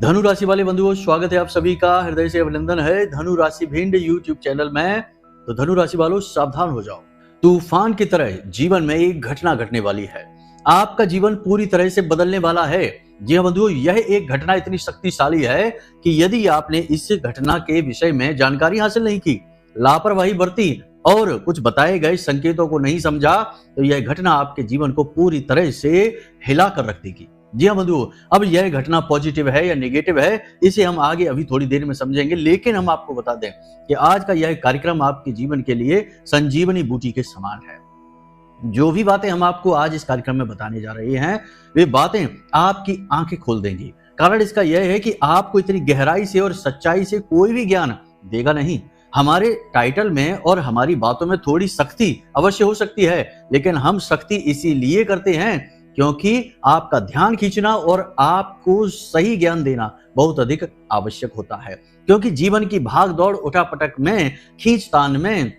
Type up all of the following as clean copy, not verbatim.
धनु राशि वाले बंधुओं, स्वागत है आप सभी का। हृदय से अभिनंदन है धनु राशि भिंड यूट्यूब चैनल में। तो धनु राशि वालों, सावधान हो जाओ। तूफान की तरह जीवन में एक घटना घटने वाली है। आपका जीवन पूरी तरह से बदलने वाला है। जी हाँ बंधुओं, यह एक घटना इतनी शक्तिशाली है कि यदि आपने इस घटना के विषय में जानकारी हासिल नहीं की, लापरवाही बरती और कुछ बताए गए संकेतों को नहीं समझा, तो यह घटना आपके जीवन को पूरी तरह से हिला कर रख देगी। जी हाँ बंधुओं, अब यह घटना पॉजिटिव है या नेगेटिव है, इसे हम आगे अभी थोड़ी देर में समझेंगे। लेकिन हम आपको बता दें कि आज का यह कार्यक्रम आपके जीवन के लिए संजीवनी बूटी के समान है। जो भी बातें हम आपको आज इस कार्यक्रम में बताने जा रहे हैं, वे बातें आपकी आंखें खोल देंगी। कारण इसका यह है कि आपको इतनी गहराई से और सच्चाई से कोई भी ज्ञान देगा नहीं। हमारे टाइटल में और हमारी बातों में थोड़ी सख्ती अवश्य हो सकती है, लेकिन हम सख्ती इसीलिए करते हैं क्योंकि आपका ध्यान खींचना और आपको सही ज्ञान देना बहुत अधिक आवश्यक होता है। क्योंकि जीवन की भाग दौड़, उठापटक में, खींचतान में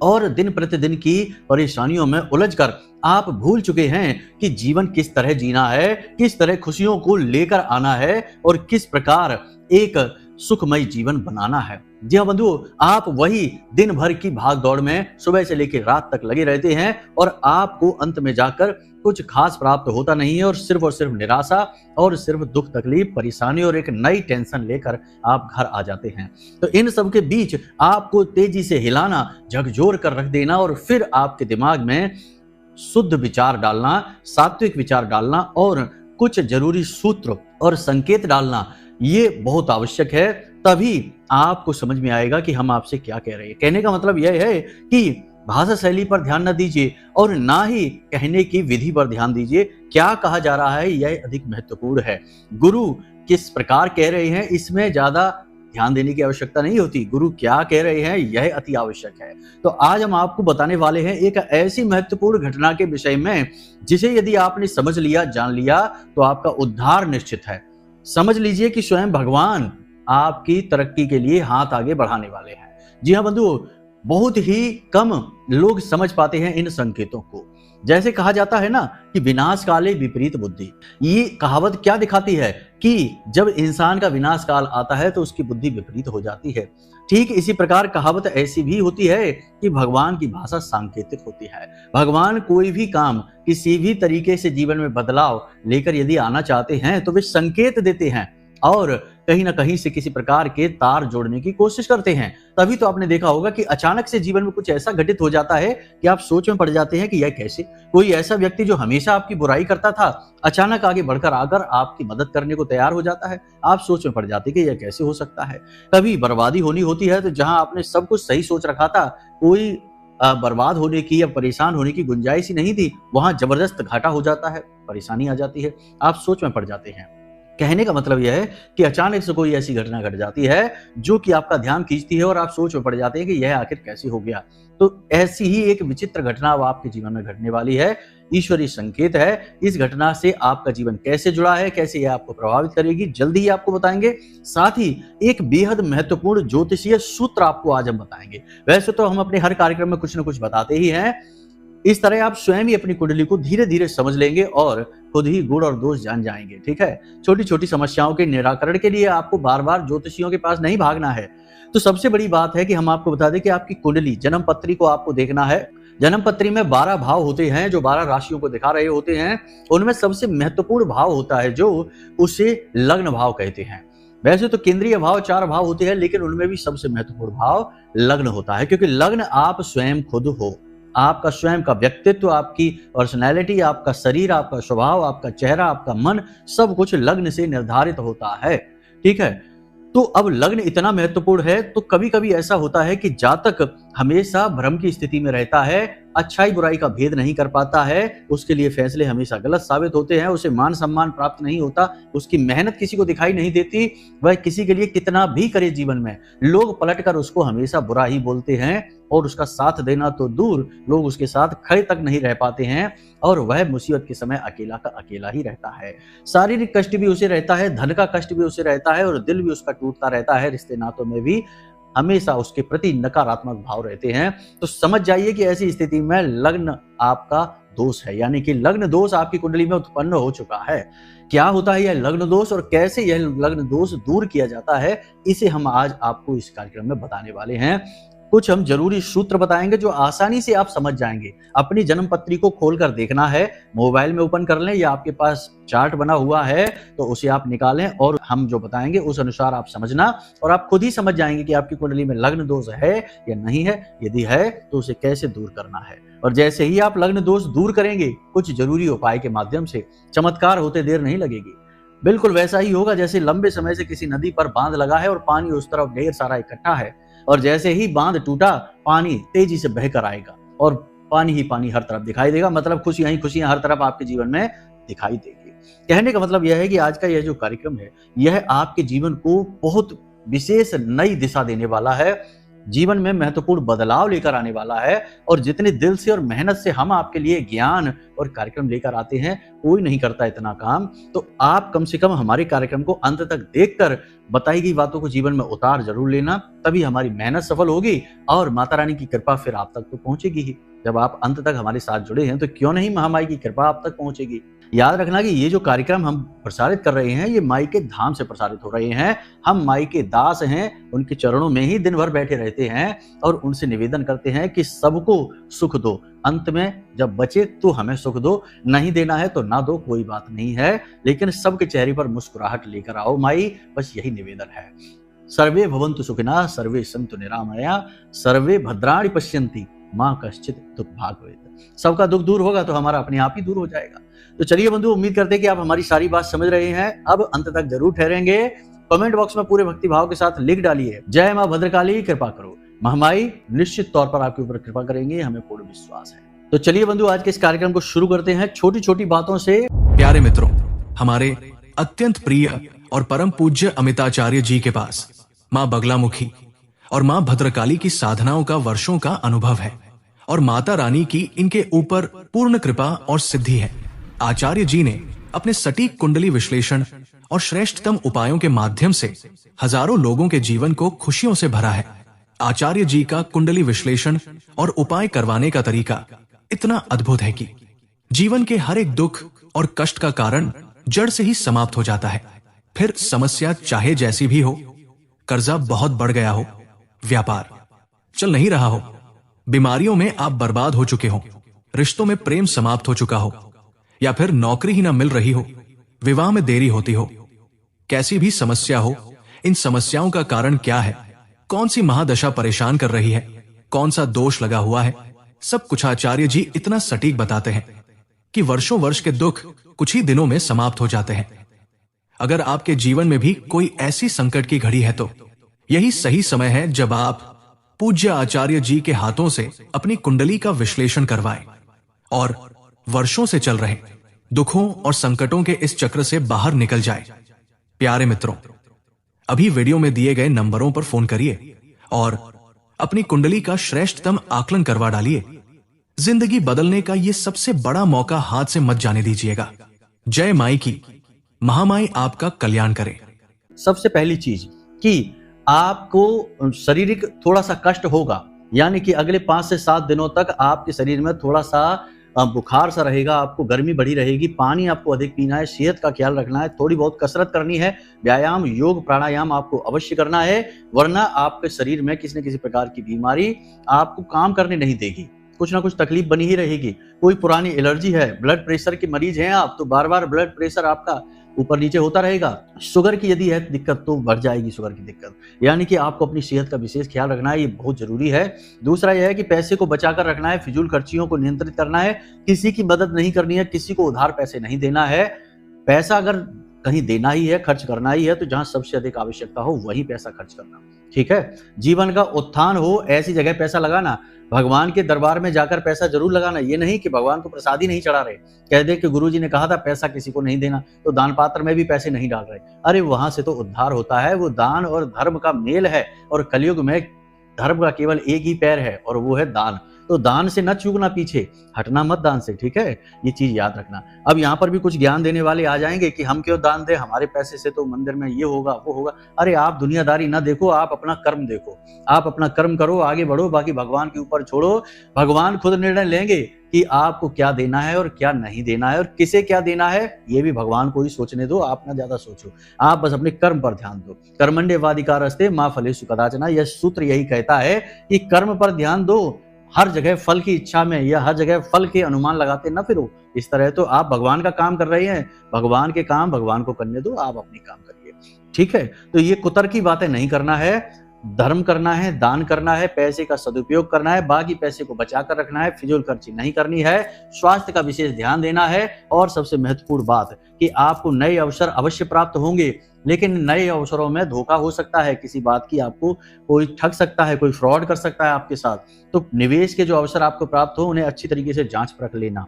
और दिन प्रतिदिन की परेशानियों में उलझकर आप भूल चुके हैं कि जीवन किस तरह जीना है, किस तरह खुशियों को लेकर आना है और किस प्रकार एक सुखमय जीवन बनाना है। जी हाँ बंधुओं, आप वही दिन भर की भाग दौड़ में सुबह से लेकर रात तक लगे रहते हैं और आपको अंत में जाकर कुछ खास प्राप्त होता नहीं है और सिर्फ निराशा और सिर्फ दुख, तकलीफ, परेशानी और एक नई टेंशन लेकर आप घर आ जाते हैं। तो इन सब के बीच आपको तेजी से हिलाना, झकझोर कर रख देना और फिर आपके दिमाग में शुद्ध विचार डालना, सात्विक विचार डालना और कुछ जरूरी सूत्र और संकेत डालना, ये बहुत आवश्यक है। तभी आपको समझ में आएगा कि हम आपसे क्या कह रहे हैं। कहने का मतलब यह है कि भाषा शैली पर ध्यान न दीजिए और ना ही कहने की विधि पर ध्यान दीजिए। क्या कहा जा रहा है यह अधिक महत्वपूर्ण है। गुरु किस प्रकार कह रहे हैं, इसमें ज्यादा ध्यान देने की आवश्यकता नहीं होती। गुरु क्या कह रहे हैं यह अति आवश्यक है। तो आज हम आपको बताने वाले हैं एक ऐसी महत्वपूर्ण घटना के विषय में जिसे यदि आपने समझ लिया, जान लिया, तो आपका उद्धार निश्चित है। समझ लीजिए कि स्वयं भगवान आपकी तरक्की के लिए हाथ आगे बढ़ाने वाले हैं। जी हाँ बंधुओं, बहुत ही कम लोग समझ पाते हैं इन संकेतों को। जैसे कहा जाता है ना कि विनाश काले विपरीत बुद्धि। ये कहावत क्या दिखाती है कि जब इंसान का विनाश काल आता है तो उसकी बुद्धि विपरीत हो जाती है। ठीक इसी प्रकार कहावत ऐसी भी होती है कि भगवान की भाषा सांकेतिक होती है। भगवान कोई भी काम, किसी भी तरीके से जीवन में बदलाव लेकर यदि आना चाहते हैं तो वे संकेत देते हैं और कहीं ना कहीं से किसी प्रकार के तार जोड़ने की कोशिश करते हैं। तभी तो आपने देखा होगा कि अचानक से जीवन में कुछ ऐसा घटित हो जाता है कि आप सोच में पड़ जाते हैं कि यह कैसे। कोई ऐसा व्यक्ति जो हमेशा आपकी बुराई करता था, अचानक आगे बढ़कर आकर आपकी मदद करने को तैयार हो जाता है। आप सोच में पड़ जाते हैं कि यह कैसे हो सकता है। कभी बर्बादी होनी होती है तो जहां आपने सब कुछ सही सोच रखा था, कोई बर्बाद होने की या परेशान होने की गुंजाइश ही नहीं थी, वहां जबरदस्त घाटा हो जाता है, परेशानी आ जाती है, आप सोच में पड़ जाते हैं। कहने का मतलब यह है कि अचानक से कोई ऐसी घटना घट जाती है जो कि आपका ध्यान खींचती है और आप सोच में पड़ जाते हैं कि यह आखिर कैसे हो गया। तो ऐसी ही एक विचित्र घटना अब आपके जीवन में घटने वाली है। ईश्वरीय संकेत है। इस घटना से आपका जीवन कैसे जुड़ा है, कैसे यह आपको प्रभावित करेगी, जल्दी ही आपको बताएंगे। साथ ही एक बेहद महत्वपूर्ण ज्योतिषीय सूत्र आपको आज हम बताएंगे। वैसे तो हम अपने हर कार्यक्रम में कुछ न कुछ बताते ही हैं। इस तरह आप स्वयं ही अपनी कुंडली को धीरे धीरे समझ लेंगे और खुद ही गुण और दोष जान जाएंगे। ठीक है, छोटी छोटी समस्याओं के निराकरण के लिए आपको बार बार ज्योतिषियों के पास नहीं भागना है। तो सबसे बड़ी बात है कि हम आपको बता दें कि आपकी कुंडली, जन्म पत्री को आपको देखना है। जन्म पत्री में 12 भाव होते हैं जो 12 राशियों को दिखा रहे होते हैं। उनमें सबसे महत्वपूर्ण भाव होता है जो उसे लग्न भाव कहते हैं। वैसे तो केंद्रीय भाव 4 भाव होते हैं, लेकिन उनमें भी सबसे महत्वपूर्ण भाव लग्न होता है, क्योंकि लग्न आप स्वयं खुद हो। आपका स्वयं का व्यक्तित्व, आपकी पर्सनैलिटी, आपका शरीर, आपका स्वभाव, आपका चेहरा, आपका मन, सब कुछ लग्न से निर्धारित होता है। ठीक है, तो अब लग्न इतना महत्वपूर्ण है तो कभी कभी ऐसा होता है कि जातक हमेशा भ्रम की स्थिति में रहता है, अच्छाई बुराई का भेद नहीं कर पाता है, उसके लिए फैसले हमेशा गलत साबित होते हैं, उसे मान सम्मान प्राप्त नहीं होता, उसकी मेहनत किसी को दिखाई नहीं देती। वह किसी के लिए कितना भी करे जीवन में, लोग पलटकर उसको हमेशा बुरा ही बोलते हैं और उसका साथ देना तो दूर, लोग उसके साथ खड़े तक नहीं रह पाते हैं और वह मुसीबत के समय अकेला का अकेला ही रहता है। शारीरिक कष्ट भी उसे रहता है, धन का कष्ट भी उसे रहता है और दिल भी उसका टूटता रहता है। रिश्ते नातों में भी हमेशा उसके प्रति नकारात्मक भाव रहते हैं। तो समझ जाइए कि ऐसी स्थिति में लग्न आपका दोष है, यानी कि लग्न दोष आपकी कुंडली में उत्पन्न हो चुका है। क्या होता है यह लग्न दोष और कैसे यह लग्न दोष दूर किया जाता है, इसे हम आज आपको इस कार्यक्रम में बताने वाले हैं। कुछ हम जरूरी सूत्र बताएंगे जो आसानी से आप समझ जाएंगे। अपनी जन्म पत्री को खोलकर देखना है, मोबाइल में ओपन कर लें या आपके पास चार्ट बना हुआ है तो उसे आप निकालें और हम जो बताएंगे उस अनुसार आप समझना और आप खुद ही समझ जाएंगे कि आपकी कुंडली में लग्न दोष है या नहीं है। यदि है तो उसे कैसे दूर करना है। और जैसे ही आप लग्न दोष दूर करेंगे कुछ जरूरी उपाय के माध्यम से चमत्कार होते देर नहीं लगेगी। बिल्कुल वैसा ही होगा जैसे लंबे समय से किसी नदी पर बांध लगा है और पानी उस तरफ ढेर सारा इकट्ठा है और जैसे ही बांध टूटा पानी तेजी से बहकर आएगा और पानी ही पानी हर तरफ दिखाई देगा। मतलब खुशियां ही खुशियां हर तरफ आपके जीवन में दिखाई देगी। कहने का मतलब यह है कि आज का यह जो कार्यक्रम है यह आपके जीवन को बहुत विशेष नई दिशा देने वाला है, जीवन में महत्वपूर्ण बदलाव लेकर आने वाला है। और जितने दिल से और मेहनत से हम आपके लिए ज्ञान और कार्यक्रम लेकर आते हैं कोई नहीं करता इतना काम। तो आप कम से कम हमारे कार्यक्रम को अंत तक देखकर बताई गई बातों को जीवन में उतार जरूर लेना, तभी हमारी मेहनत सफल होगी और माता रानी की कृपा फिर आप तक तो पहुंचेगी ही। जब आप अंत तक हमारे साथ जुड़े हैं तो क्यों नहीं महामाई की कृपा आप तक पहुंचेगी। याद रखना कि ये जो कार्यक्रम हम प्रसारित कर रहे हैं ये माई के धाम से प्रसारित हो रहे हैं। हम माई के दास हैं, उनके चरणों में ही दिन भर बैठे रहते हैं और उनसे निवेदन करते हैं कि सबको सुख दो, अंत में जब बचे तो हमें सुख दो, नहीं देना है तो ना दो, कोई बात नहीं है, लेकिन सबके चेहरे पर मुस्कुराहट लेकर आओ माई, बस यही निवेदन है। सर्वे भवन्तु सुखिनः, सर्वे सन्तु निरामया, सर्वे भद्राणि पश्यन्ति, माँ कश्चित् दुख भाग भवेत्। सबका दुख दूर होगा तो हमारा अपने आप ही दूर हो जाएगा। तो चलिए बंधु, उम्मीद करते हैं कि आप हमारी सारी बात समझ रहे हैं। अब अंत तक जरूर ठहरेंगे। कमेंट बॉक्स में पूरे भक्ति भाव के साथ लिख डालिए, जय माँ भद्रकाली कृपा करो। महामाई निश्चित तौर पर आपके ऊपर कृपा करेंगे, हमें पूर्ण विश्वास है। तो चलिए बंधु, आज के इस कार्यक्रम को शुरू करते हैं छोटी छोटी बातों से। प्यारे मित्रों, हमारे अत्यंत प्रिय और परम पूज्य अमिताचार्य जी के पास माँ बगलामुखी और माँ भद्रकाली की साधनाओं का वर्षों का अनुभव है और माता रानी की इनके ऊपर पूर्ण कृपा और सिद्धि है। आचार्य जी ने अपने सटीक कुंडली विश्लेषण और श्रेष्ठतम उपायों के माध्यम से हजारों लोगों के जीवन को खुशियों से भरा है। आचार्य जी का कुंडली विश्लेषण और उपाय करवाने का तरीका इतना अद्भुत है कि जीवन के हर एक दुख और कष्ट का कारण जड़ से ही समाप्त हो जाता है। फिर समस्या चाहे जैसी भी हो, कर्जा बहुत बढ़ गया हो, व्यापार चल नहीं रहा हो, बीमारियों में आप बर्बाद हो चुके हो, रिश्तों में प्रेम समाप्त हो चुका हो, या फिर नौकरी ही ना मिल रही हो, विवाह में देरी होती हो, कैसी भी समस्या हो, इन समस्याओं का कारण क्या है, कौन सी महादशा परेशान कर रही है, कौन सा दोष लगा हुआ है, सब कुछ आचार्य जी इतना सटीक बताते हैं कि वर्षों वर्ष के दुख कुछ ही दिनों में समाप्त हो जाते हैं। अगर आपके जीवन में भी कोई ऐसी संकट की घड़ी है तो यही सही समय है जब आप पूज्य आचार्य जी के हाथों से अपनी कुंडली का विश्लेषण करवाएं और वर्षों से चल रहे दुखों और संकटों के इस चक्र से बाहर निकल जाए। प्यारे मित्रों, अभी वीडियो में दिए गए नंबरों पर फोन करिए और अपनी कुंडली का श्रेष्ठतम आकलन करवा डालिए। जिंदगी बदलने का ये सबसे बड़ा मौका हाथ से मत जाने दीजिएगा। जय माई की, महामाई आपका कल्याण करे। सबसे पहली चीज कि आपको शारीरिक थोड़ा सा कष्ट होगा, यानी कि अगले 5 से 7 दिनों तक आपके शरीर में थोड़ा सा बुखार सा रहेगा, आपको गर्मी बढ़ी रहेगी, पानी आपको अधिक पीना है, सेहत का ख्याल रखना है, थोड़ी बहुत कसरत करनी है, व्यायाम योग प्राणायाम आपको अवश्य करना है, वरना आपके शरीर में किसी न किसी प्रकार की बीमारी आपको काम करने नहीं देगी, कुछ ना कुछ तकलीफ बनी ही रहेगी। कोई पुरानी एलर्जी है, ब्लड प्रेशर के मरीज हैं आप तो बार बार ब्लड प्रेशर आपका ऊपर नीचे होता रहेगा। शुगर की यदि है दिक्कत तो बढ़ जाएगी शुगर की दिक्कत, यानी कि आपको अपनी सेहत का विशेष ख्याल रखना है, ये बहुत जरूरी है। दूसरा यह है कि पैसे को बचाकर रखना है, फिजूल खर्चियों को नियंत्रित करना है, किसी की मदद नहीं करनी है, किसी को उधार पैसे नहीं देना है। पैसा अगर कहीं देना ही है, खर्च करना ही है तो जहां सबसे अधिक आवश्यकता हो वहीं पैसा खर्च करना, ठीक है। जीवन का उत्थान हो ऐसी जगह पैसा लगाना, भगवान के दरबार में जाकर पैसा जरूर लगाना। ये नहीं कि भगवान को प्रसाद ही नहीं चढ़ा रहे, कह दे कि गुरुजी ने कहा था पैसा किसी को नहीं देना तो दान पात्र में भी पैसे नहीं डाल रहे। अरे वहां से तो उद्धार होता है, वो दान और धर्म का मेल है और कलयुग में धर्म का केवल एक ही पैर है और वो है दान। तो दान से न चूकना पीछे, हटना मत दान से, ठीक है, ये चीज याद रखना। अब यहाँ पर भी कुछ ज्ञान देने वाले आ जाएंगे कि हम क्यों दान दें, हमारे पैसे से तो मंदिर में ये होगा वो होगा। अरे आप दुनियादारी ना देखो, आप अपना कर्म देखो, आप अपना कर्म करो, आगे बढ़ो, बाकी भगवान के ऊपर छोड़ो। भगवान खुद निर्णय लेंगे कि आपको क्या देना है और क्या नहीं देना है और किसे क्या देना है, ये भी भगवान को ही सोचने दो, आप ना ज्यादा सोचो, आप बस अपने कर्म पर ध्यान दो। कर्मण्येवाधिकारस्ते मा फलेषु कदाचन, यह सूत्र यही कहता है कि कर्म पर ध्यान दो, हर जगह फल की इच्छा में या हर जगह फल के अनुमान लगाते न फिरो। इस तरह तो आप भगवान का काम कर रहे हैं, भगवान के काम भगवान को करने दो, आप अपनी काम करिए, ठीक है। तो ये कुतर की बातें नहीं करना है, धर्म करना है, दान करना है, पैसे का सदुपयोग करना है, बाकी पैसे को बचा कर रखना है, फिजूल खर्ची नहीं करनी है, स्वास्थ्य का विशेष ध्यान देना है। और सबसे महत्वपूर्ण बात कि आपको नए अवसर अवश्य प्राप्त होंगे, लेकिन नए अवसरों में धोखा हो सकता है, किसी बात की आपको कोई ठग सकता है, कोई फ्रॉड कर सकता है आपके साथ। तो निवेश के जो अवसर आपको प्राप्त हो उन्हें अच्छी तरीके से जांच परख लेना,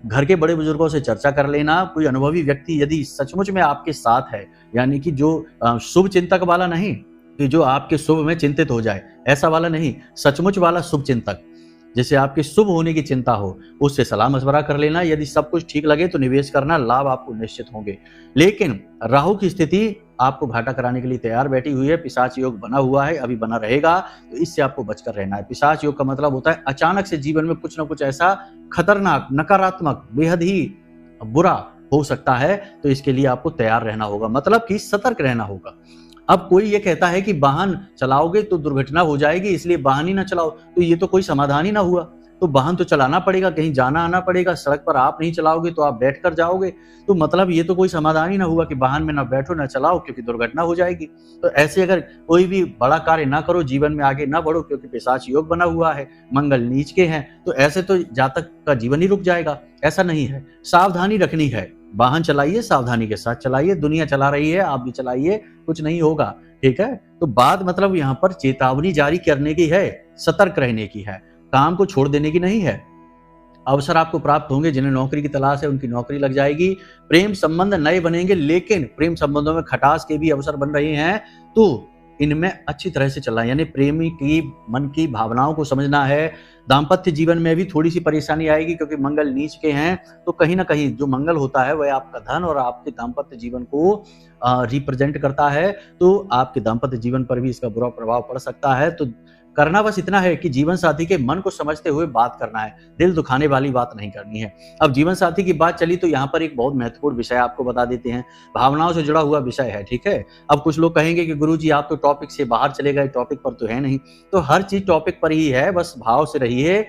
घर के बड़े बुजुर्गों से चर्चा कर लेना। कोई अनुभवी व्यक्ति यदि सचमुच में आपके साथ है, यानी कि जो शुभ चिंतक वाला नहीं कि जो आपके शुभ में चिंतित हो जाए, ऐसा वाला नहीं, सचमुच वाला शुभ चिंतक, जैसे आपके शुभ होने की चिंता हो, उससे सलाह मशवरा कर लेना। यदि सब कुछ ठीक लगे तो निवेश करना, लाभ आपको निश्चित होंगे। लेकिन राहु की स्थिति आपको घाटा कराने के लिए तैयार बैठी हुई है, पिशाच योग बना हुआ है, अभी बना रहेगा, तो इससे आपको बचकर रहना है। पिशाच योग का मतलब होता है अचानक से जीवन में कुछ ना कुछ ऐसा खतरनाक, नकारात्मक, बेहद ही बुरा हो सकता है, तो इसके लिए आपको तैयार रहना होगा, मतलब कि सतर्क रहना होगा। अब कोई ये कहता है कि वाहन चलाओगे तो दुर्घटना हो जाएगी, इसलिए वाहन ही ना चलाओ, तो ये तो कोई समाधान ही ना हुआ। तो वाहन तो चलाना पड़ेगा, कहीं जाना आना पड़ेगा, सड़क पर आप नहीं चलाओगे तो आप बैठ कर जाओगे, तो मतलब ये तो कोई समाधान ही ना हुआ कि वाहन में ना बैठो ना चलाओ क्योंकि दुर्घटना हो जाएगी। तो ऐसे अगर कोई भी बड़ा कार्य ना करो, जीवन में आगे ना बढ़ो, क्योंकि पिशाच योग बना हुआ है, मंगल नीच के हैं, तो ऐसे तो जातक का जीवन ही रुक जाएगा। ऐसा नहीं है, सावधानी रखनी है, वाहन चलाइए, सावधानी के साथ चलाइए, दुनिया चला रही है, आप भी चलाइए, कुछ नहीं होगा, ठीक है। तो बात मतलब यहाँ पर चेतावनी जारी करने की है, सतर्क रहने की है, काम को छोड़ देने की नहीं है। अवसर आपको प्राप्त होंगे, जिन्हें नौकरी की तलाश है उनकी नौकरी लग जाएगी, प्रेम संबंध नए बनेंगे, लेकिन प्रेम संबंधों में खटास के भी अवसर बन रहे हैं, तो इनमें अच्छी तरह से चलना, यानी प्रेमी की मन की भावनाओं को समझना है। दाम्पत्य जीवन में भी थोड़ी सी परेशानी आएगी, क्योंकि मंगल नीच के हैं, तो कहीं ना कहीं जो मंगल होता है वह आपका धन और आपके दाम्पत्य जीवन को रिप्रेजेंट करता है, तो आपके दाम्पत्य जीवन पर भी इसका बुरा प्रभाव पड़ सकता है। तो करना बस इतना है कि जीवन साथी के मन को समझते हुए बात करना है, दिल दुखाने वाली बात नहीं करनी है। अब जीवन साथी की बात चली तो यहाँ पर एक बहुत महत्वपूर्ण विषय आपको बता देते हैं, भावनाओं से जुड़ा हुआ विषय है, ठीक है। अब कुछ लोग कहेंगे कि गुरुजी आप तो टॉपिक से बाहर चले गए, टॉपिक पर तो है नहीं, तो हर चीज टॉपिक पर ही है, बस भाव से रहिए।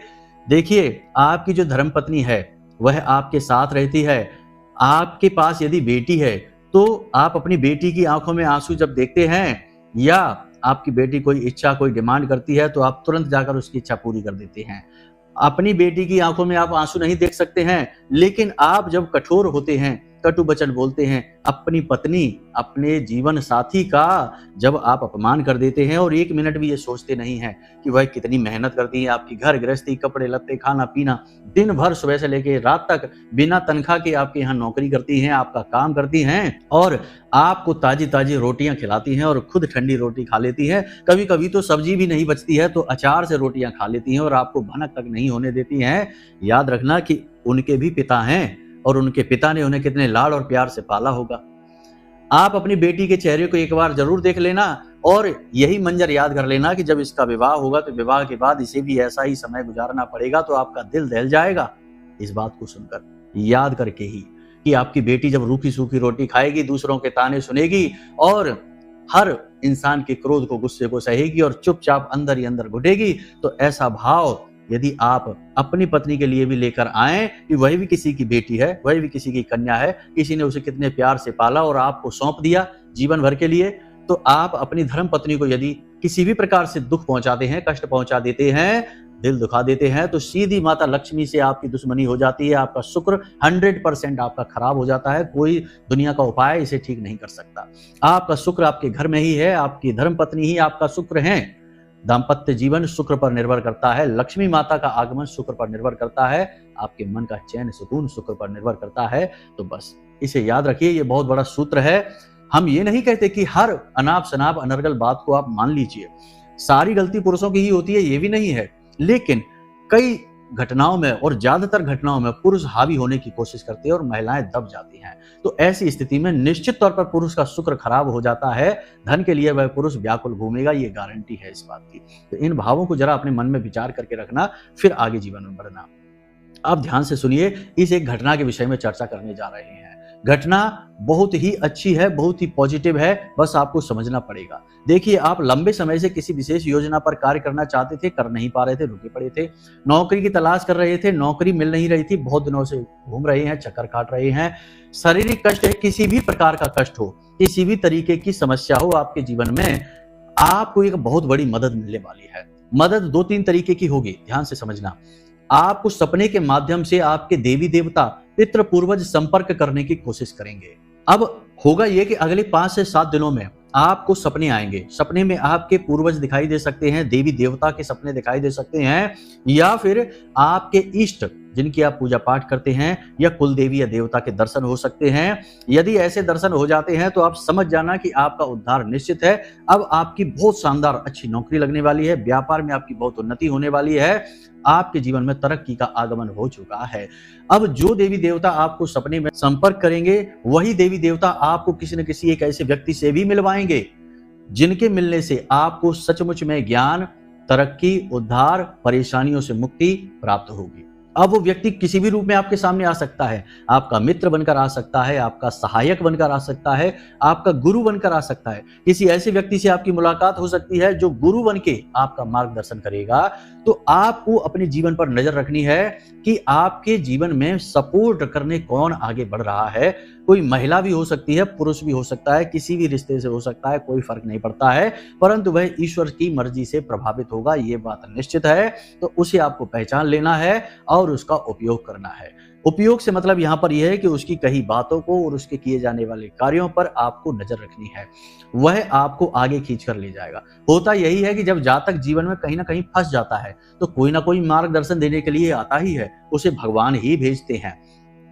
देखिए, आपकी जो धर्मपत्नी है वह आपके साथ रहती है, आपके पास यदि बेटी है तो आप अपनी बेटी की आंखों में आंसू जब देखते हैं, या आपकी बेटी कोई इच्छा, कोई डिमांड करती है, तो आप तुरंत जाकर उसकी इच्छा पूरी कर देते हैं। अपनी बेटी की आंखों में आप आंसू नहीं देख सकते हैं, लेकिन आप जब कठोर होते हैं, कटु वचन बोलते हैं, अपनी पत्नी, अपने जीवन साथी का जब आप अपमान कर देते हैं और एक मिनट भी ये सोचते नहीं हैं कि वह कितनी मेहनत करती है, आपकी घर गृहस्थी, कपड़े लत्ते, खाना पीना, दिन भर सुबह से लेकर रात तक बिना तनख्वाह के आपके यहाँ नौकरी करती हैं, आपका काम करती हैं, और आपको ताजी ताजी रोटियां खिलाती हैं और खुद ठंडी रोटी खा लेती हैं, कभी कभी तो सब्जी भी नहीं बचती है तो अचार से रोटियां खा लेती हैं और आपको भनक तक नहीं होने देती हैं। याद रखना कि उनके भी पिता हैं और उनके पिता ने उन्हें कितने लाड और प्यार से पाला होगा। आप अपनी बेटी के चेहरे को एक बार जरूर देख लेना और यही मंजर याद कर लेना कि जब इसका विवाह होगा तो विवाह के बाद इसे भी ऐसा ही समय गुजारना पड़ेगा, तो आपका दिल दहल जाएगा इस बात को सुनकर, याद करके ही कि आपकी बेटी जब रूखी सूखी रोटी खाएगी, दूसरों के ताने सुनेगी और हर इंसान के क्रोध को, गुस्से को सहेगी और चुपचाप अंदर ही अंदर घुटेगी, तो ऐसा भाव यदि आप अपनी पत्नी के लिए भी लेकर आए कि वही भी किसी की बेटी है, वही भी किसी की कन्या है, किसी ने उसे कितने प्यार से पाला और आपको सौंप दिया जीवन भर के लिए, तो आप अपनी धर्म पत्नी को यदि किसी भी प्रकार से दुख पहुंचाते हैं, कष्ट पहुंचा देते हैं, दिल दुखा देते हैं, तो सीधी माता लक्ष्मी से आपकी दुश्मनी हो जाती है, आपका शुक्र 100% आपका खराब हो जाता है, कोई दुनिया का उपाय इसे ठीक नहीं कर सकता। आपका शुक्र आपके घर में ही है, आपकी धर्म पत्नी ही आपका शुक्र है। दाम्पत्य जीवन शुक्र पर निर्भर करता है, लक्ष्मी माता का आगमन शुक्र पर निर्भर करता है, आपके मन का चैन सुकून शुक्र पर निर्भर करता है। तो बस इसे याद रखिए, ये बहुत बड़ा सूत्र है। हम ये नहीं कहते कि हर अनाप शनाप अनर्गल बात को आप मान लीजिए, सारी गलती पुरुषों की ही होती है, ये भी नहीं है, लेकिन कई घटनाओं में और ज्यादातर घटनाओं में पुरुष हावी होने की कोशिश करते हैं और महिलाएं दब जाती हैं। तो ऐसी स्थिति में निश्चित तौर पर पुरुष का शुक्र खराब हो जाता है, धन के लिए वह पुरुष व्याकुल घूमेगा, ये गारंटी है इस बात की। तो इन भावों को जरा अपने मन में विचार करके रखना, फिर आगे जीवन में बढ़ना। अब ध्यान से सुनिए, इस एक घटना के विषय में चर्चा करने जा रहे हैं। घटना बहुत ही अच्छी है, बहुत ही पॉजिटिव है, बस आपको समझना पड़ेगा। देखिए, आप लंबे समय से किसी विशेष योजना पर कार्य करना चाहते थे, कर नहीं पा रहे थे, रुके पड़े थे। नौकरी की तलाश कर रहे थे, नौकरी मिल नहीं रही थी, बहुत दिनों से घूम रहे हैं, चक्कर काट रहे हैं। शारीरिक कष्ट है, किसी भी प्रकार का कष्ट हो, किसी भी तरीके की समस्या हो आपके जीवन में, आपको एक बहुत बड़ी मदद मिलने वाली है। मदद 2-3 तरीके की होगी, ध्यान से समझना। आपको सपने के माध्यम से आपके देवी देवता, पितृ पूर्वज संपर्क करने की कोशिश करेंगे। अब होगा यह कि अगले 5 से 7 दिनों में आपको सपने आएंगे। सपने में आपके पूर्वज दिखाई दे सकते हैं, देवी देवता के सपने दिखाई दे सकते हैं, या फिर आपके इष्ट जिनकी आप पूजा पाठ करते हैं, या कुल देवी या देवता के दर्शन हो सकते हैं। यदि ऐसे दर्शन हो जाते हैं तो आप समझ जाना कि आपका उद्धार निश्चित है। अब आपकी बहुत शानदार अच्छी नौकरी लगने वाली है, व्यापार में आपकी बहुत उन्नति होने वाली है, आपके जीवन में तरक्की का आगमन हो चुका है। अब जो देवी देवता आपको सपने में संपर्क करेंगे, वही देवी देवता आपको किसी न किसी एक ऐसे व्यक्ति से भी मिलवाएंगे जिनके मिलने से आपको सचमुच में ज्ञान, तरक्की, उद्धार, परेशानियों से मुक्ति प्राप्त होगी। अब वो व्यक्ति किसी भी रूप में आपके सामने आ सकता है, आपका मित्र बनकर आ सकता है, आपका सहायक बनकर आ सकता है, आपका गुरु बनकर आ सकता है। किसी ऐसे व्यक्ति से आपकी मुलाकात हो सकती है जो गुरु बनके आपका मार्गदर्शन करेगा। तो आपको अपने जीवन पर नजर रखनी है कि आपके जीवन में सपोर्ट करने कौन आगे बढ़ रहा है। कोई महिला भी हो सकती है, पुरुष भी हो सकता है, किसी भी रिश्ते से हो सकता है, कोई फर्क नहीं पड़ता है, परंतु वह ईश्वर की मर्जी से प्रभावित होगा, ये बात निश्चित है। तो उसे आपको पहचान लेना है और उसका उपयोग करना है। उपयोग से मतलब यहाँ पर यह है कि उसकी कही बातों को और उसके किए जाने वाले कार्यों पर आपको नजर रखनी है, वह आपको आगे खींच कर ले जाएगा। होता यही है कि जब जातक जीवन में कहीं ना कहीं फंस जाता है तो कोई ना कोई मार्गदर्शन देने के लिए आता ही है, उसे भगवान ही भेजते हैं।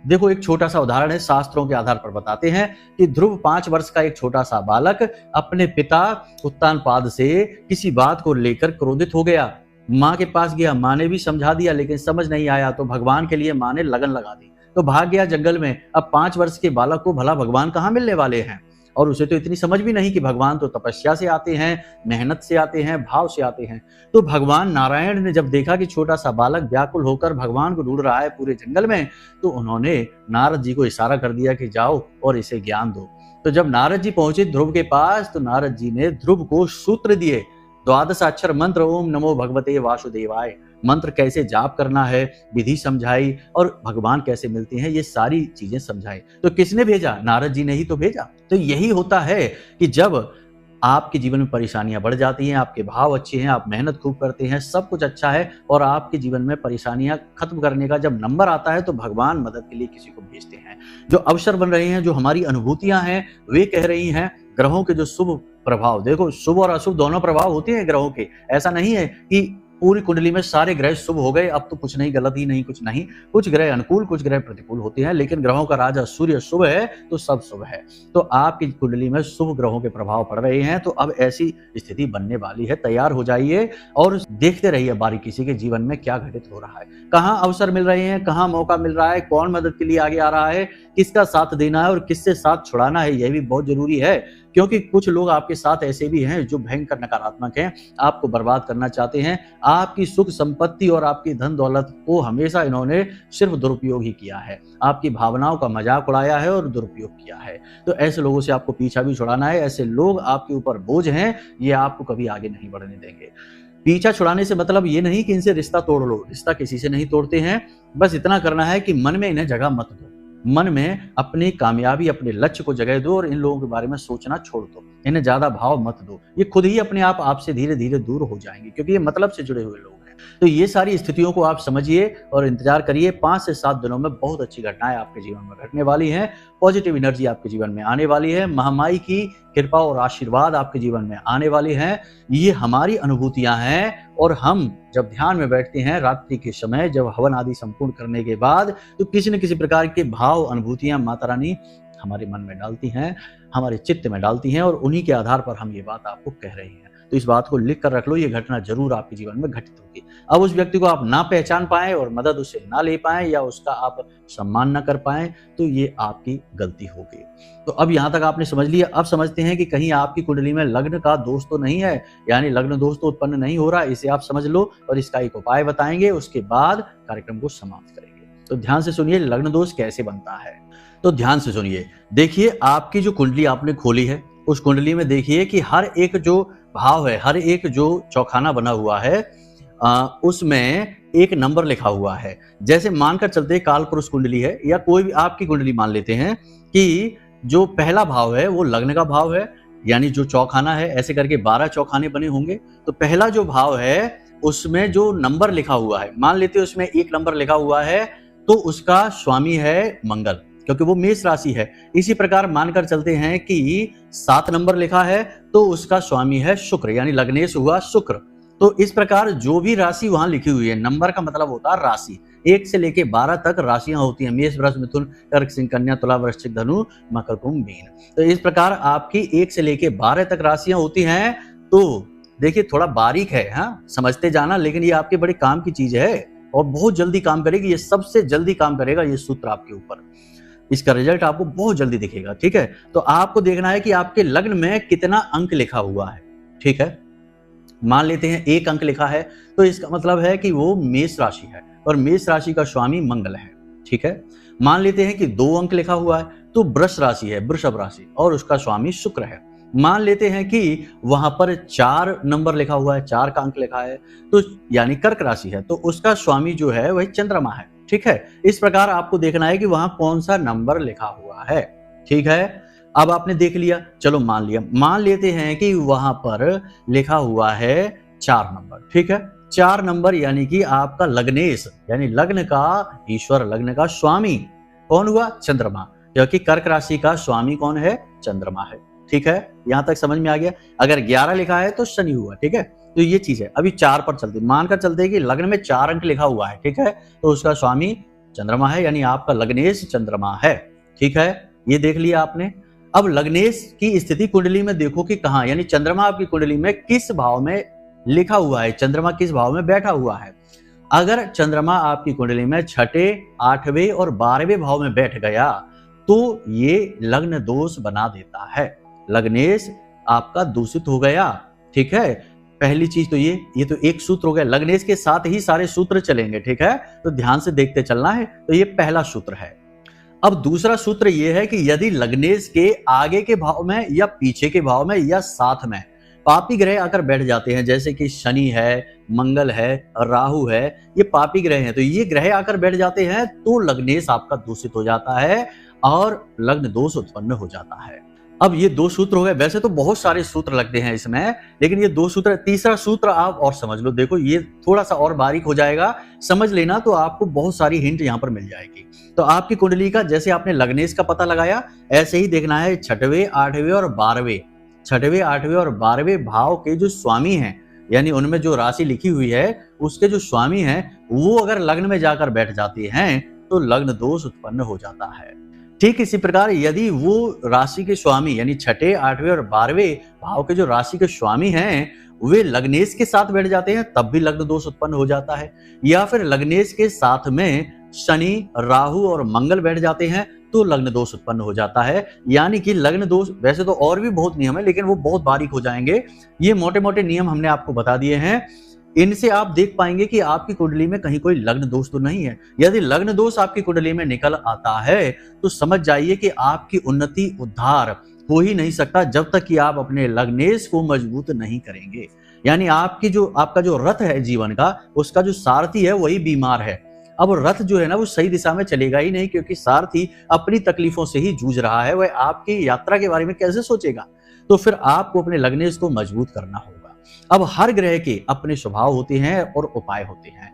देखो, एक छोटा सा उदाहरण है, शास्त्रों के आधार पर बताते हैं कि ध्रुव 5 वर्ष का एक छोटा सा बालक अपने पिता उत्तानपाद से किसी बात को लेकर क्रोधित हो गया। माँ के पास गया, माँ ने भी समझा दिया लेकिन समझ नहीं आया, तो भगवान के लिए माँ ने लगन लगा दी, तो भाग गया जंगल में। अब 5 वर्ष के बालक को भला भगवान कहाँ मिलने वाले हैं, और उसे तो इतनी समझ भी नहीं कि भगवान तो तपस्या से आते हैं, मेहनत से आते हैं, भाव से आते हैं। तो भगवान नारायण ने जब देखा कि छोटा सा बालक व्याकुल होकर भगवान को ढूंढ रहा है पूरे जंगल में, तो उन्होंने नारद जी को इशारा कर दिया कि जाओ और इसे ज्ञान दो। तो जब नारद जी पहुंचे ध्रुव के पास, तो नारद जी ने ध्रुव को सूत्र दिए, 12 अक्षर मंत्र, ओम नमो भगवते वासुदेवाय। मंत्र कैसे जाप करना है, विधि समझाई, और भगवान कैसे मिलते हैं, ये सारी चीजें समझाई। तो किसने भेजा? नारद जी ने ही तो भेजा। तो यही होता है कि जब आपके जीवन में परेशानियां बढ़ जाती हैं, आपके भाव अच्छे हैं, आप मेहनत खूब करते हैं, सब कुछ अच्छा है, और आपके जीवन में परेशानियां खत्म करने का जब नंबर आता है, तो भगवान मदद के लिए किसी को भेजते हैं। जो अवसर बन रहे हैं, जो हमारी अनुभूतियां हैं, वे कह रही हैं। ग्रहों के जो शुभ प्रभाव, देखो शुभ और अशुभ दोनों प्रभाव होते हैं ग्रहों के। ऐसा नहीं है कि पूरी कुंडली में सारे ग्रह शुभ हो गए, अब तो कुछ नहीं, गलत ही नहीं, कुछ नहीं। कुछ ग्रह अनुकूल, कुछ ग्रह प्रतिकूल होते हैं, लेकिन ग्रहों का राजा सूर्य शुभ है तो सब शुभ है। तो आपकी कुंडली में शुभ ग्रहों के प्रभाव पड़ रहे हैं, तो अब ऐसी स्थिति बनने वाली है। तैयार हो जाइए और देखते रहिए बारीकी से कि जीवन में क्या घटित हो रहा है, कहाँ अवसर मिल रहे हैं, कहाँ मौका मिल रहा है, कौन मदद के लिए आगे आ रहा है, किसका साथ देना है और किससे साथ छुड़ाना है, यह भी बहुत जरूरी है। क्योंकि कुछ लोग आपके साथ ऐसे भी हैं जो भयंकर नकारात्मक हैं, आपको बर्बाद करना चाहते हैं। आपकी सुख संपत्ति और आपकी धन दौलत को हमेशा इन्होंने सिर्फ दुरुपयोग ही किया है, आपकी भावनाओं का मजाक उड़ाया है और दुरुपयोग किया है। तो ऐसे लोगों से आपको पीछा भी छुड़ाना है। ऐसे लोग आपके ऊपर बोझ हैं, ये आपको कभी आगे नहीं बढ़ने देंगे। पीछा छुड़ाने से मतलब ये नहीं कि इनसे रिश्ता तोड़ लो, रिश्ता किसी से नहीं तोड़ते हैं। बस इतना करना है कि मन में इन्हें जगह मत दो, मन में अपनी कामयाबी, अपने लक्ष्य को जगह दो और इन लोगों के बारे में सोचना छोड़ दो, इन्हें ज्यादा भाव मत दो। ये खुद ही अपने आप आपसे धीरे धीरे दूर हो जाएंगे, क्योंकि ये मतलब से जुड़े हुए लोग हैं। तो ये सारी स्थितियों को आप समझिए और इंतजार करिए। 5 से 7 दिनों में बहुत अच्छी घटनाएं आपके जीवन में घटने वाली हैं, पॉजिटिव एनर्जी आपके जीवन में आने वाली है, महामाई की कृपा और आशीर्वाद आपके जीवन में आने वाले हैं। ये हमारी अनुभूतियां हैं, और हम जब ध्यान में बैठते हैं रात्रि के समय, जब हवन आदि संपूर्ण करने के बाद, तो किसी न किसी प्रकार के भाव, अनुभूतियां माता रानी हमारे मन में डालती हैं, हमारे चित्त में डालती हैं, और उन्हीं के आधार पर हम ये बात आपको कह रहे हैं। तो इस बात को लिख कर रख लो, ये घटना जरूर आपके जीवन में घटित होगी। अब उस व्यक्ति को आप ना पहचान पाए और मदद उसे ना ले पाए या उसका आप सम्मान ना कर पाए, तो ये आपकी गलती होगी। तो अब यहाँ तक आपने समझ लिया। अब समझते हैं कि कहीं आपकी कुंडली में लग्न का दोष तो नहीं है, यानी लग्न दोष तो उत्पन्न नहीं हो रहा, इसे आप समझ लो और इसका एक उपाय बताएंगे, उसके बाद कार्यक्रम को समाप्त करेंगे। तो ध्यान से सुनिए, लग्न दोष कैसे बनता है। तो ध्यान से सुनिए, देखिए आपकी जो कुंडली आपने खोली है, उस कुंडली में देखिए कि हर एक जो भाव है, हर एक जो चौखाना बना हुआ है, उसमें एक नंबर लिखा हुआ है। जैसे मानकर चलते काल पुरुष कुंडली है या कोई भी आपकी कुंडली मान लेते हैं कि जो पहला भाव है वो लग्न का भाव है, यानी जो चौखाना है, ऐसे करके 12 चौखाने बने होंगे। तो पहला जो भाव है उसमें जो नंबर लिखा हुआ है, मान लेते हैं उसमें 1 नंबर लिखा हुआ है, तो उसका स्वामी है मंगल, क्योंकि वो मेष राशि है। इसी प्रकार मानकर चलते हैं कि 7 नंबर लिखा है तो उसका स्वामी है शुक्र, यानी लग्नेश हुआ शुक्र। तो इस प्रकार जो भी राशि वहां लिखी हुई है, नंबर का मतलब होता है राशि, 1 से लेके 12 तक राशियां होती हैं, मेष वृष मिथुन कर्क सिंह कन्या तुला वृश्चिक धनु मकर कुंभ मीन। तो इस प्रकार आपकी 1 से लेके 12 तक राशियां होती हैं। तो देखिए थोड़ा बारीक है, हाँ समझते जाना, लेकिन ये आपके बड़े काम की चीज है और बहुत जल्दी काम करेगी, ये सबसे जल्दी काम करेगा ये सूत्र आपके ऊपर, इसका रिजल्ट आपको बहुत जल्दी दिखेगा। ठीक है, तो आपको देखना है कि आपके लग्न में कितना अंक लिखा हुआ है। ठीक है, मान लेते हैं 1 अंक लिखा है, तो इसका मतलब है कि वो मेष राशि है और मेष राशि का स्वामी मंगल है। ठीक है, मान लेते हैं कि 2 अंक लिखा हुआ है, तो वृष राशि है, वृषभ राशि, और उसका स्वामी शुक्र है। मान लेते हैं कि वहां पर 4 नंबर लिखा हुआ है, 4 का अंक लिखा है, तो यानी कर्क राशि है, तो उसका स्वामी जो है वही चंद्रमा है। ठीक है, इस प्रकार आपको देखना है कि वहां कौन सा नंबर लिखा हुआ है। ठीक है, अब आपने देख लिया, चलो मान लिया, मान लेते हैं कि वहां पर लिखा हुआ है 4 नंबर। ठीक है, 4 नंबर यानी कि आपका लग्नेश, यानी लग्न का ईश्वर, लग्न का स्वामी कौन हुआ? चंद्रमा, क्योंकि कर्क राशि का स्वामी कौन है? चंद्रमा है। ठीक है, यहां तक समझ में आ गया। अगर 11 लिखा है तो शनि हुआ। ठीक है, तो ये चीज है। अभी 4 पर चलते, मानकर चलते हैं कि लग्न में 4 अंक लिखा हुआ है। ठीक है, तो उसका स्वामी चंद्रमा है, यानी आपका लग्नेश चंद्रमा है। ठीक है, ये देख लिया आपने। अब लग्नेश की स्थिति कुंडली में देखो कि कहां, यानी चंद्रमा आपकी कुंडली में किस भाव में लिखा हुआ है, चंद्रमा किस भाव में बैठा हुआ है। अगर चंद्रमा आपकी कुंडली में 6ठे, 8वें और 12वें भाव में बैठ गया तो ये लग्न दोष बना देता है, लग्नेश आपका दूषित हो गया। ठीक है, पहली चीज तो ये तो एक सूत्र हो गया, लग्नेश के साथ ही सारे सूत्र चलेंगे। ठीक है, तो ध्यान से देखते चलना है। तो ये पहला सूत्र है। अब दूसरा सूत्र ये है कि यदि लग्नेश के आगे के भाव में या पीछे के भाव में या साथ में पापी ग्रह आकर बैठ जाते हैं, जैसे कि शनि है, मंगल है, राहु है, ये पापी ग्रह हैं, तो ये ग्रह आकर बैठ जाते हैं तो लग्नेश आपका दूषित हो जाता है और लग्न दोष उत्पन्न हो जाता है। अब ये 2 सूत्र हो गए। वैसे तो बहुत सारे सूत्र लगते हैं इसमें, लेकिन ये 2 सूत्र, तीसरा सूत्र आप और समझ लो। देखो ये थोड़ा सा और बारीक हो जाएगा, समझ लेना, तो आपको बहुत सारी हिंट यहाँ पर मिल जाएगी। तो आपकी कुंडली का जैसे आपने लग्नेश का पता लगाया, ऐसे ही देखना है 6वें, 8वें और 12वें, 6वें, 8वें और 12वें भाव के जो स्वामी हैं, यानी उनमें जो राशि लिखी हुई है उसके जो स्वामी हैं, वो अगर लग्न में जाकर बैठ जाते हैं तो लग्न दोष उत्पन्न हो जाता है। ठीक इसी प्रकार यदि वो राशि के स्वामी यानी 6ठे, 8वें और 12वें भाव के जो राशि के स्वामी हैं वे लग्नेश के साथ बैठ जाते हैं, तब भी लग्न दोष उत्पन्न हो जाता है। या फिर लग्नेश के साथ में शनि, राहु और मंगल बैठ जाते हैं तो लग्न दोष उत्पन्न हो जाता है। यानी कि लग्न दोष, वैसे तो और भी बहुत नियम है लेकिन वो बहुत बारीक हो जाएंगे, ये मोटे मोटे नियम हमने आपको बता दिए हैं। इनसे आप देख पाएंगे कि आपकी कुंडली में कहीं कोई लग्न दोष तो नहीं है। यदि लग्न दोष आपकी कुंडली में निकल आता है तो समझ जाइए कि आपकी उन्नति, उद्धार हो ही नहीं सकता जब तक कि आप अपने लग्नेश को मजबूत नहीं करेंगे। यानी आपका जो रथ है जीवन का, उसका जो सारथी है वही बीमार है। अब रथ जो है ना वो सही दिशा में चलेगा ही नहीं, क्योंकि सारथी अपनी तकलीफों से ही जूझ रहा है, वह आपकी यात्रा के बारे में कैसे सोचेगा। तो फिर आपको अपने लग्नेश को मजबूत करना होगा। अब हर ग्रह के अपने स्वभाव होते हैं और उपाय होते हैं।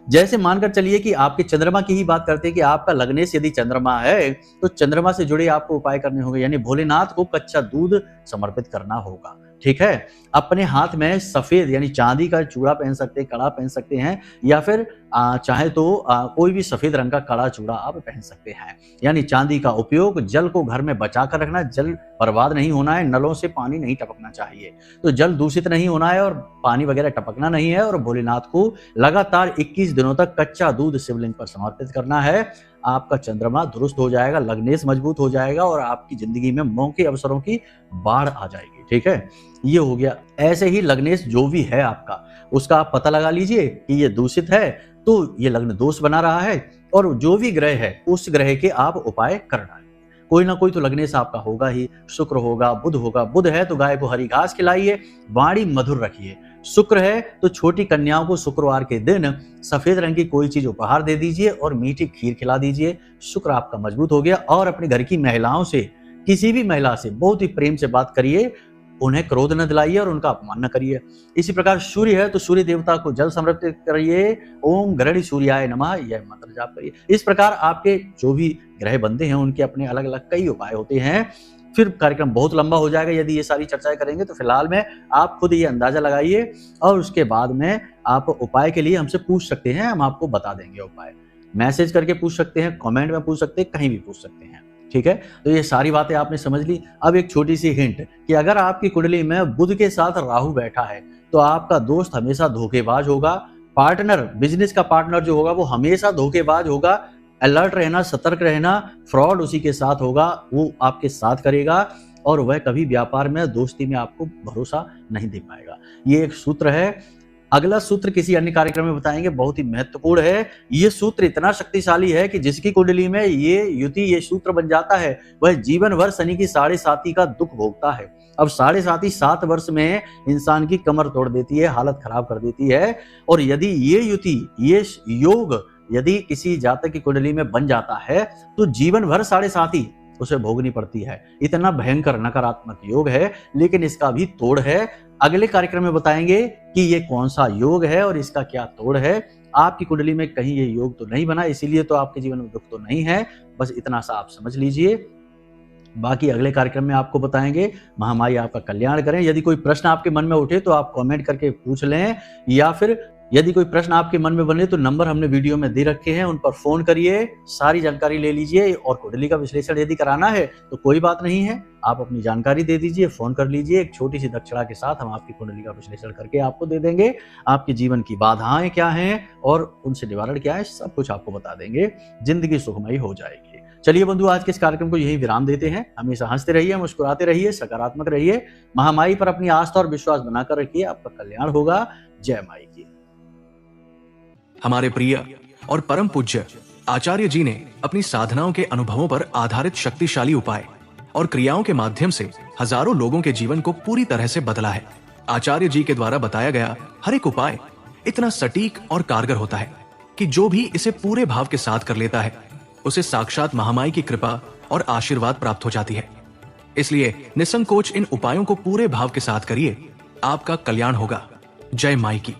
जैसे मानकर चलिए कि आपके चंद्रमा की ही बात करते हैं कि आपका लग्नेश यदि चंद्रमा है तो चंद्रमा से जुड़े आपको उपाय करने होंगे, यानी भोलेनाथ को कच्चा दूध समर्पित करना होगा। ठीक है। अपने हाथ में सफेद यानी चांदी का चूड़ा पहन सकते हैं, कड़ा पहन सकते हैं, या फिर चाहे तो कोई भी सफेद रंग का कड़ा चूड़ा आप पहन सकते हैं। यानी चांदी का उपयोग, जल को घर में बचा कर रखना, जल बर्बाद नहीं होना है, नलों से पानी नहीं टपकना चाहिए, तो जल दूषित नहीं होना है और पानी वगैरह टपकना नहीं है। और भोलेनाथ को लगातार 21 दिनों तक कच्चा दूध शिवलिंग पर समर्पित करना है। आपका चंद्रमा दुरुस्त हो जाएगा, लग्नेश मजबूत हो जाएगा और आपकी जिंदगी में मौके अवसरों की बाढ़ आ जाएगी, ठीक है। ये हो गया। ऐसे ही लग्नेश जो भी है आपका, उसका आप पता लगा लीजिए कि ये दूषित है तो ये लग्न दोष बना रहा है, और जो भी ग्रह है उस ग्रह के आप उपाय कर डालें। कोई ना कोई तो लग्नेश आपका होगा ही। शुक्र होगा, बुध होगा। बुध है तो गाय को हरी घास खिलाइए, वाणी मधुर रखिए। शुक्र है तो छोटी कन्याओं को शुक्रवार के दिन सफेद रंग की कोई चीज उपहार दे दीजिए और मीठी खीर खिला दीजिए। शुक्र आपका मजबूत हो गया। और अपने घर की महिलाओं से, किसी भी महिला से बहुत ही प्रेम से बात करिए, उन्हें क्रोध न दिलाइए और उनका अपमान न करिए। इसी प्रकार सूर्य है तो सूर्य देवता को जल समर्पित करिए। ओम गृहणी सूर्याय नमः, यह मंत्र जाप करिए। इस प्रकार आपके जो भी ग्रह बनते हैं उनके अपने अलग अलग कई उपाय होते हैं। फिर कार्यक्रम बहुत लंबा हो जाएगा यदि ये सारी चर्चाएं करेंगे, तो फिलहाल में आप खुद ये अंदाजा लगाइए और उसके बाद में आप उपाय के लिए हमसे पूछ सकते हैं, हम आपको बता देंगे उपाय। मैसेज करके पूछ सकते हैं, कमेंट में पूछ सकते हैं, कहीं भी पूछ सकते हैं, ठीक है। तो ये सारी बातें आपने समझ ली। अब एक छोटी सी हिंट कि अगर आपकी कुंडली में बुध के साथ राहु बैठा है तो आपका दोस्त हमेशा धोखेबाज होगा। पार्टनर, बिजनेस का पार्टनर जो होगा वो हमेशा धोखेबाज होगा। अलर्ट रहना, सतर्क रहना। फ्रॉड उसी के साथ होगा, वो आपके साथ करेगा और वह कभी व्यापार में, दोस्ती में आपको भरोसा नहीं दे पाएगा। ये एक सूत्र है। अगला सूत्र किसी अन्य कार्यक्रम में बताएंगे, बहुत ही महत्वपूर्ण है। ये सूत्र इतना शक्तिशाली है कि जिसकी कुंडली में ये युति, ये सूत्र बन जाता है, वह जीवन भर शनि की 7.5 का दुख भोगता है। अब 7.5 7 वर्ष में इंसान की कमर तोड़ देती है, हालत खराब कर देती है। और यदि ये युति, ये योग यदि किसी जातक की कुंडली में बन जाता है तो जीवन भर 7.5 उसे भोगनी पड़ती है। इतना भयंकर नकारात्मक योग है, लेकिन इसका भी तोड़ है। अगले कार्यक्रम में बताएंगे कि ये कौन सा योग है और इसका क्या तोड़ है। आपकी कुंडली में कहीं ये योग तो नहीं बना, इसीलिए तो आपके जीवन में दुख तो नहीं है। बस इतना सा आप समझ लीजिए। बाकी अगले कार्यक्रम में आपको बताएंगे। महामाई आपका कल्याण करें। यदि कोई प्रश्न आपके मन में उठे तो आप कमेंट करके पूछ लें, या फिर यदि कोई प्रश्न आपके मन में बने तो नंबर हमने वीडियो में दे रखे हैं, उन पर फोन करिए, सारी जानकारी ले लीजिए। और कुंडली का विश्लेषण यदि कराना है तो कोई बात नहीं है, आप अपनी जानकारी दे दीजिए, फोन कर लीजिए। एक छोटी सी दक्षिणा के साथ हम आपकी कुंडली का विश्लेषण करके आपको दे देंगे। आपके जीवन की बाधाएं क्या हैं और उनसे निवारण क्या है, सब कुछ आपको बता देंगे। जिंदगी सुखमयी हो जाएगी। चलिए बंधु, आज के इस कार्यक्रम को यही विराम देते हैं। हमेशा हंसते रहिए, मुस्कुराते रहिए, सकारात्मक रहिए। महामाई पर अपनी आस्था और विश्वास बनाकर रखिए, आपका कल्याण होगा। जय माई की। हमारे प्रिय और परम पूज्य आचार्य जी ने अपनी साधनाओं के अनुभवों पर आधारित शक्तिशाली उपाय और क्रियाओं के माध्यम से हजारों लोगों के जीवन को पूरी तरह से बदला है। आचार्य जी के द्वारा बताया गया हर एक उपाय इतना सटीक और कारगर होता है कि जो भी इसे पूरे भाव के साथ कर लेता है उसे साक्षात महामाई की कृपा और आशीर्वाद प्राप्त हो जाती है। इसलिए निसंकोच इन उपायों को पूरे भाव के साथ करिए, आपका कल्याण होगा। जय माई की।